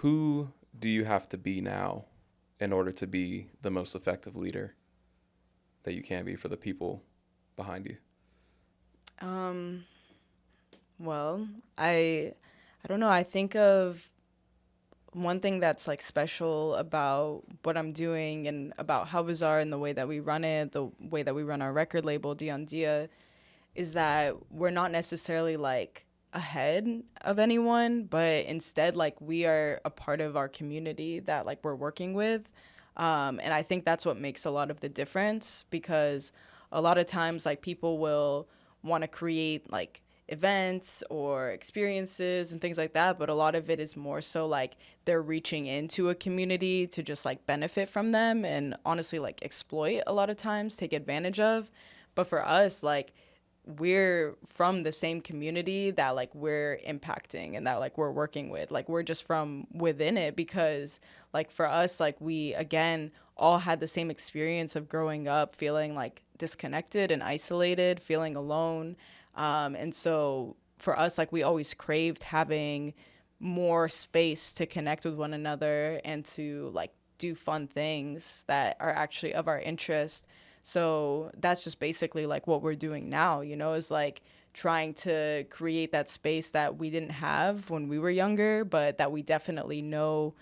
Who do you have to be now in order to be the most effective leader that you can be for the people behind you? Um, well, I don't know. I think of one thing that's like special about what I'm doing and about How Bizarre and the way that we run it, the way that we run our record label, Dia Dia, is that we're not necessarily like ahead of anyone, but instead like we are a part of our community that like we're working with. And I think that's what makes a lot of the difference, because a lot of times like people will want to create like events or experiences and things like that, but a lot of it is more so like they're reaching into a community to just like benefit from them and honestly like exploit a lot of times, take advantage of. But for us, like we're from the same community that like we're impacting and that like we're working with, like we're just from within it, because like for us, like we again all had the same experience of growing up feeling like disconnected and isolated, feeling alone. And so for us, like we always craved having more space to connect with one another and to like do fun things that are actually of our interest. So that's just basically like what we're doing now, you know, is like trying to create that space that we didn't have when we were younger, but that we definitely know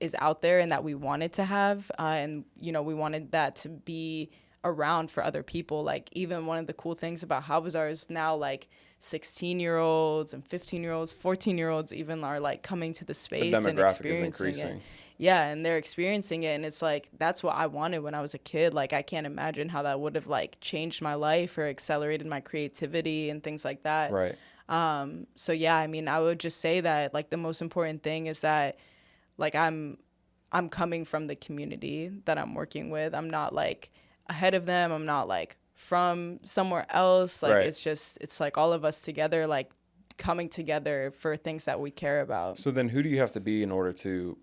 is out there and that we wanted to have. And, you know, we wanted that to be around for other people. Like, even one of the cool things about How Bizarre is now, like, 16-year-olds and 15-year-olds, 14-year-olds even are, like, coming to the The space and demographic is experiencing it. increasing. Yeah, and they're experiencing it, and it's like that's what I wanted when I was a kid. Like I can't imagine how that would have like changed my life or accelerated my creativity and things like that. Right. So yeah, I mean, I would just say that like the most important thing is that like I'm coming from the community that I'm working with. I'm not like ahead of them. I'm not like from somewhere else. Like Right. it's just it's like all of us together, like coming together for things that we care about. So then who do you have to be in order to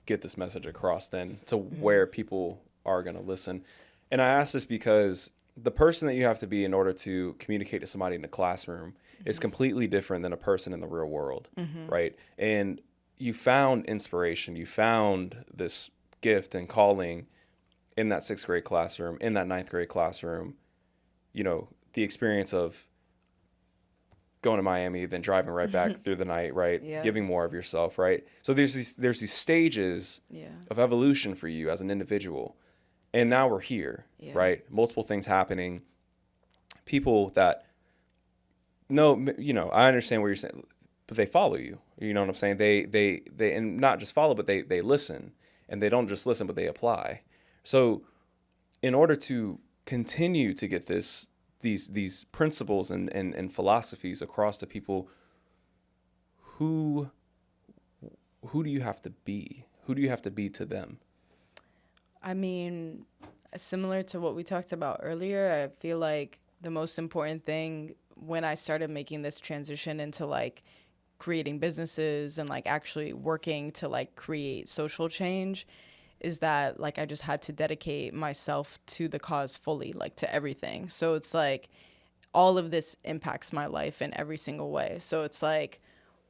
get this message across then to Mm-hmm. where people are going to listen? And I ask this because the person that you have to be in order to communicate to somebody in the classroom is Mm-hmm. completely different than a person in the real world, Mm-hmm. right? And you found inspiration, you found this gift and calling in that sixth grade classroom, in that ninth grade classroom, you know, the experience of going to Miami, then driving right back through the night, right? Yeah. Giving more of yourself, right? So there's these stages Yeah. of evolution for you as an individual. And now we're here, Yeah. right? Multiple things happening. People that know, you know, I understand what you're saying, but they follow you. You know what I'm saying? They and not just follow, but they listen. And they don't just listen, but they apply. So in order to continue to get these principles and philosophies across to people, who who do you have to be? Who do you have to be to them? I mean, similar to what we talked about earlier, I feel like the most important thing when I started making this transition into like creating businesses and like actually working to like create social change is that like I just had to dedicate myself to the cause fully, like to everything. So it's like all of this impacts my life in every single way. So it's like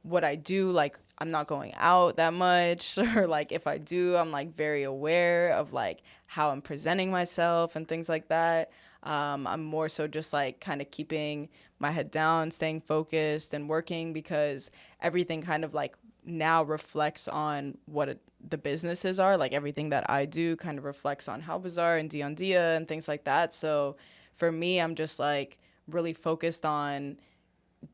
what I do, like I'm not going out that much, or like if I do, I'm like very aware of like how I'm presenting myself and things like that. I'm more so just like kind of keeping my head down, staying focused and working, because everything kind of like now reflects on what the businesses are. Like everything that I do kind of reflects on How Bizarre and Dia Dia and things like that. So for me, I'm just like really focused on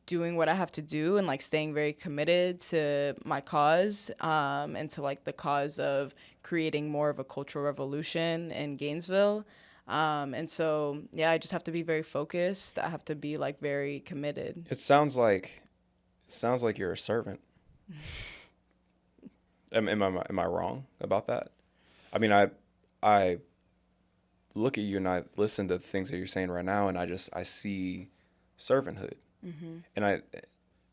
doing what I have to do and like staying very committed to my cause, and to like the cause of creating more of a cultural revolution in Gainesville. And so, yeah, I just have to be very focused. I have to be like very committed. It sounds like you're a servant. Am I wrong about that? I mean, I look at you and I listen to the things that you're saying right now, and I see servanthood, Mm-hmm. and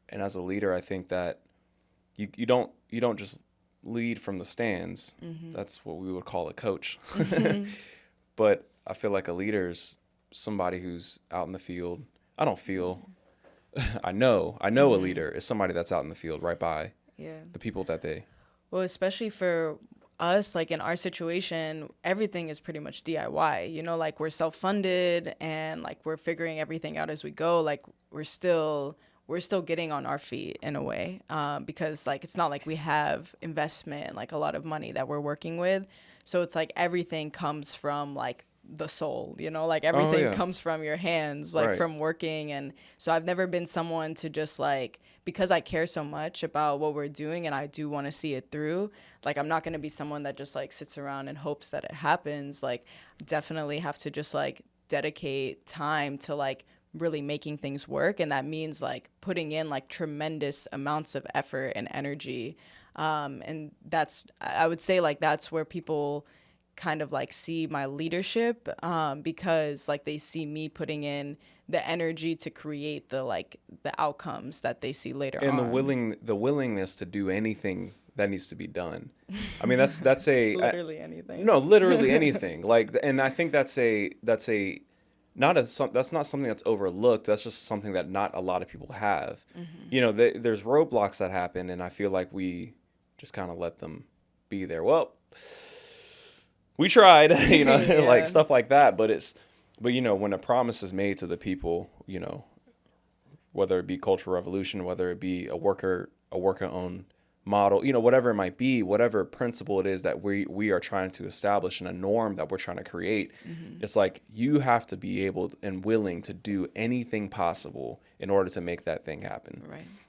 and as a leader, I think that you don't just lead from the stands. Mm-hmm. That's what we would call a coach. Mm-hmm. But I feel like a leader is somebody who's out in the field. I don't feel. I know a Mm-hmm. leader is somebody that's out in the field right by. Yeah. the people that they. Well, especially for us, like in our situation, everything is pretty much DIY. You know, like we're self-funded and like we're figuring everything out as we go. Like we're still getting on our feet in a way, because like it's not like we have investment, like a lot of money that we're working with. So it's like everything comes from like the soul, you know, like Oh everything yeah, comes from your hands, like right. from working. And so I've never been someone to just like, because I care so much about what we're doing and I do want to see it through, like I'm not going to be someone that just like sits around and hopes that it happens. Like definitely have to just like dedicate time to like really making things work, and that means like putting in like tremendous amounts of effort and energy. And that's, I would say like that's where people kind of like see my leadership, because like they see me putting in the energy to create the like the outcomes that they see later And on. the willingness to do anything that needs to be done. I mean, that's Literally anything. no, literally anything. Like, and I think that's not that's not something that's overlooked. That's just something that not a lot of people have. You know, there's roadblocks that happen, and I feel like we just kind of let them be there. Well, we tried, you know, like Yeah. stuff like that. But you know, when a promise is made to the people, you know, whether it be cultural revolution, whether it be a worker owned model, you know, whatever it might be, whatever principle it is that we are trying to establish and a norm that we're trying to create, it's like you have to be able and willing to do anything possible in order to make that thing happen. Right.